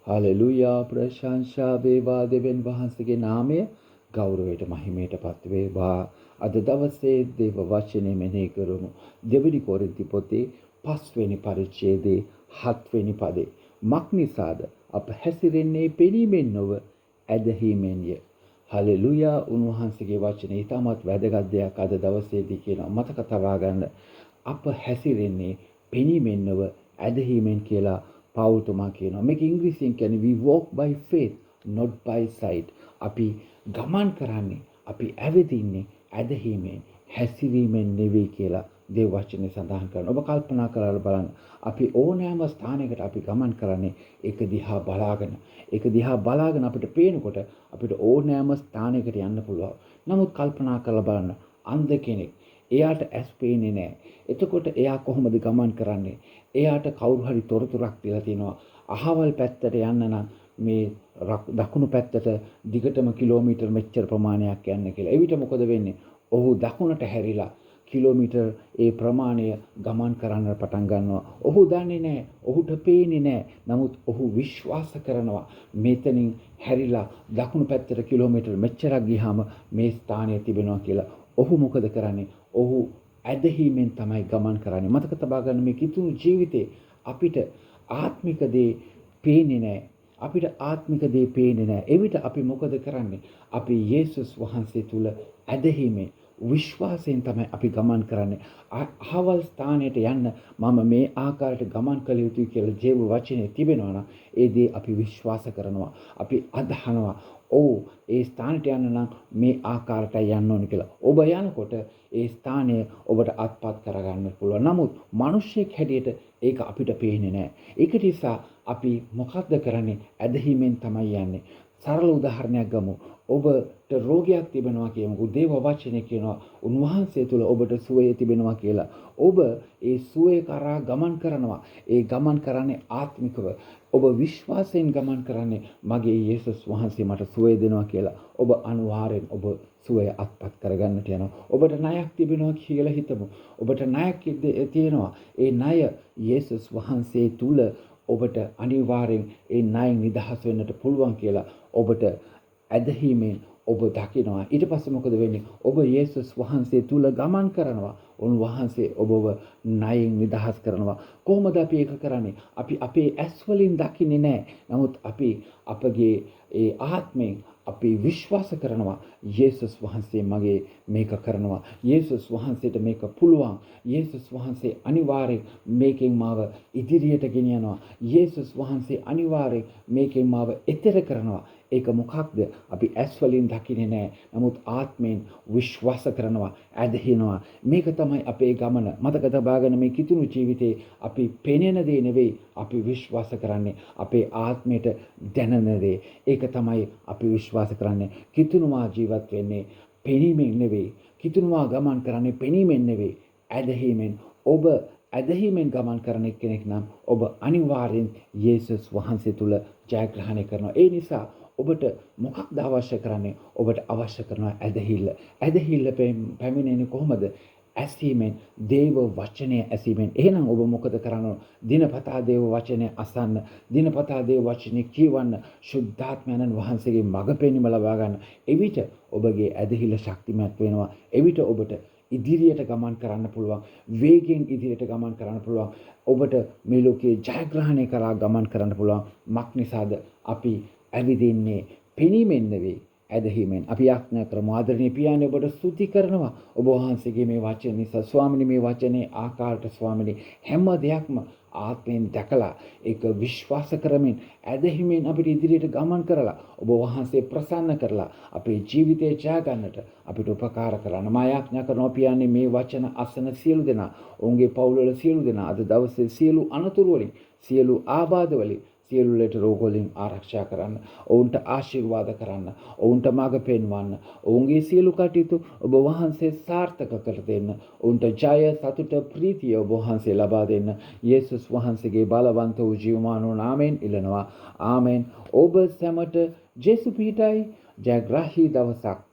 Hallelujah ප්‍රශංසා වේවා දෙවියන් වහන්සේගේ නාමය ගෞරවයට මහිමයටපත් වේවා. අද දවසේ දේව වචනේ මෙනෙහි කරමු. දෙවෙනි කොරින්ති පොතේ 5 වෙනි පරිච්ඡේදයේ 7 වෙනි පදේ. මක්නිසාද අප හැසිරෙන්නේ පෙනීමෙන් නොව ඇදහිීමෙන්ය. හලෙලුයා. උන්වහන්සේගේ වචනේ ඉතාමත් වැදගත් දෙයක් අද දවසේදී කියනවා. මතක තබා ගන්න. අප හැසිරෙන්නේ පෙනීමෙන් නොව ඇදහිීමෙන් කියලා පවුල්තුමා කියනවා. මේක ඉංග්‍රීසියෙන් කියන්නේ we walk by faith not by sight. අපි ගමන් කරන්නේ, අපි ඇවිදින්නේ ඇදහිීමෙන්, හැසිරීමෙන් නෙවෙයි කියලා දේව වචනේ සඳහන් කරනවා. ඔබ කල්පනා කරලා බලන්න. අපි ඕනෑම ස්ථානයකට අපි ගමන් කරන්නේ ඒක දිහා බලාගෙන. ඒක දිහා බලාගෙන අපිට පේනකොට අපිට ඕනෑම ස්ථානයකට යන්න පුළුවන්. නමුත් කල්පනා කරලා බලන්න. අන්ධ කෙනෙක්, එයාට ඇස් පේන්නේ නැහැ. එතකොට එයා කොහොමද ගමන් කරන්නේ? එයාට කවුරු හරි තොරතුරක් දීලා තිනවා. අහවල් පැත්තට යන්න නම් මේ දකුණු පැත්තට දිගටම කිලෝමීටර් මෙච්චර ප්‍රමාණයක් යන්න කියලා. එවිට මොකද වෙන්නේ? ඔහු දකුණට හැරිලා කිලෝමීටර් ඒ ප්‍රමාණය ගමන් කරන්න පටන් ගන්නවා. ඔහු දන්නේ නැහැ. ඔහුට පේන්නේ නැහැ. නමුත් ඔහු විශ්වාස කරනවා මෙතනින් හැරිලා දකුණු පැත්තට කිලෝමීටර් මෙච්චරක් ගියාම මේ ස්ථානය තිබෙනවා කියලා. ඔහු මොකද කරන්නේ? ඔහු ඇදහිීමෙන් තමයි ගමන් කරන්නේ. මතක තබා ගන්න මේ කිතුණු ජීවිතේ අපිට ආත්මික දේ පේන්නේ නැහැ. අපිට ආත්මික දේ පේන්නේ නැහැ. එවිට අපි මොකද කරන්නේ? අපි යේසුස් වහන්සේ තුල ඇදහිීමෙන් විශ්වාසයෙන් තමයි අපි ගමන් කරන්නේ. අහවල් ස්ථානයට යන්න මම මේ ආකාරයට ගමන් කළ යුතුයි කියලා ජීව වචනේ තිබෙනවා නම් ඒ දේ අපි විශ්වාස කරනවා. අපි අදහනවා. ඔව්, ඒ ස්ථානට යන්න නම් මේ ආකාරයටයි යන්න ඕනේ කියලා. ඔබ යනකොට ඒ ස්ථානය ඔබට අත්පත් කරගන්න පුළුවන්. නමුත් මිනිස්සෙක් හැටියට ඒක අපිට පේන්නේ නැහැ. ඒක නිසා අපි මොකද්ද කරන්නේ? ඇදහිීමෙන් තමයි යන්නේ. සරල උදාහරණයක් ගමු. ඔබට රෝගයක් තිබෙනවා කියමුකෝ. දේව වචනේ කියනවා උන්වහන්සේ තුල ඔබට සුවය තිබෙනවා කියලා. ඔබ ඒ සුවය කරා ගමන් කරනවා. ඒ ගමන් කරන්නේ ආත්මිකව. ඔබ විශ්වාසයෙන් ගමන් කරන්නේ මගේ යේසුස් වහන්සේ මට සුවය දෙනවා කියලා. ඔබ අනිවාර්යෙන් ඔබ සුවය අත්පත් කරගන්නට යනවා. ඔබට ණයක් තිබෙනවා කියලා හිතමු. ඔබට ණයක් තියෙනවා. ඒ ණය යේසුස් වහන්සේ තුල ඔබට අනිවාර්යෙන් ඒ ණයෙන් නිදහස් වෙන්නට පුළුවන් කියලා ඔබට ඇදහිීමෙන් ඔබ දකිනවා. ඊට පස්සේ මොකද වෙන්නේ? ඔබ යේසුස් වහන්සේ තුල ගමන් කරනවා. උන්වහන්සේ ඔබව ණයෙන් නිදහස් කරනවා. කොහොමද අපි ඒක කරන්නේ? අපි අපේ ඇස් වලින් දකින්නේ නැහැ. නමුත් අපි අපගේ ඒ ආත්මයෙන් අපි විශ්වාස කරනවා යේසුස් වහන්සේ මගේ මේක කරනවා. යේසුස් වහන්සේට මේක පුළුවන්. යේසුස් වහන්සේ අනිවාර්යෙන් මේකෙන් මාව ඉදිරියට ගෙනියනවා. යේසුස් වහන්සේ අනිවාර්යෙන් මේකෙන් මාව එතර කරනවා. ඒක මොකක්ද? අපි ඇස් වලින් දකින්නේ නැහැ. නමුත් ආත්මයෙන් විශ්වාස කරනවා, ඇදහිනවා. මේක තමයි අපේ ගමන. මතක තබාගෙන මේ කිතුණු ජීවිතේ අපි පෙනෙන දේ නෙවෙයි අපි විශ්වාස කරන්නේ. අපේ ආත්මයට දැනෙන දේ. ඒක තමයි අපි විශ්වාස කරන්නේ. කිතුණුමා ජීවත් වෙන්නේ පෙනීමෙන් නෙවෙයි. කිතුණුමා ගමන් කරන්නේ පෙනීමෙන් නෙවෙයි, ඇදහිීමෙන්. ඔබ ඇදහිීමෙන් ගමන් කරන කෙනෙක් නම් ඔබ අනිවාර්යෙන් යේසුස් වහන්සේ තුල ජයග්‍රහණය කරනවා. ඒ නිසා ඔබට මොකක්ද අවශ්‍ය කරන්නේ? ඔබට අවශ්‍ය කරනවා ඇදහිල්ල. ඇදහිල්ල පැමිණෙන්නේ කොහොමද? ඇසීමෙන්, දේව වචනය ඇසීමෙන්. එහෙනම් ඔබ මොකද කරන්නේ? දිනපතා දේව වචනය අසන්න, දිනපතා දේව වචනේ කියවන්න, ශුද්ධාත්මයන්න් වහන්සේගේ මඟ පෙනීම ලබා ගන්න. එවිට ඔබගේ ඇදහිල්ල ශක්තිමත් වෙනවා. එවිට ඔබට ඉදිරියට ගමන් කරන්න පුළුවන්. වේගෙන් ඉදිරියට ගමන් කරන්න පුළුවන්. ඔබට මේ ලෝකයේ ජයග්‍රහණය කරා ගමන් කරන්න පුළුවන්. මක්නිසාද අපි ඇවිදින්නේ පෙනීමෙන් නෙවෙයි, ඇදහිීමෙන්. අපි යාඥා කරමු. ආදරණීය පියාණන්, ඔබට ස්තුති කරනවා. ඔබ වහන්සේගේ මේ වචන නිසා ස්වාමිනේ, මේ වචනේ ආකාරයට ස්වාමිනේ හැම දෙයක්ම ආත්මයෙන් දැකලා ඒක විශ්වාස කරමින් ඇදහිීමෙන් අපිට ඉදිරියට ගමන් කරලා ඔබ වහන්සේ ප්‍රසන්න කරලා අපේ ජීවිතේ ජය ගන්නට අපිට උපකාර කරන්න මා යාඥා කරනවා පියාණන්. මේ වචන අසන සියලු දෙනා, ඔවුන්ගේ පවුල්වල සියලු දෙනා අද දවසේ සියලු අනතුරු වලින්, සියලු ආබාධ වලින්, සියලු ලෙඩ රෝග වලින් ආරක්ෂා කරන්න, ඔවුන්ට ආශිර්වාද කරන්න, ඔවුන්ට මඟ පෙන්වන්න, ඔවුන්ගේ සියලු කටයුතු ඔබ වහන්සේ සාර්ථක කර දෙන්න, ඔවුන්ට ජය, සතුට, ප්‍රීතිය ඔබ වහන්සේ ලබා දෙන්න. යේසුස් වහන්සේගේ බලවන්ත වූ ජීවමාන නාමයෙන් ඉල්ලනවා. ආමෙන්. ඔබ සැමට ජේසු පිහිටයි. ජයග්‍රාහී දවසක්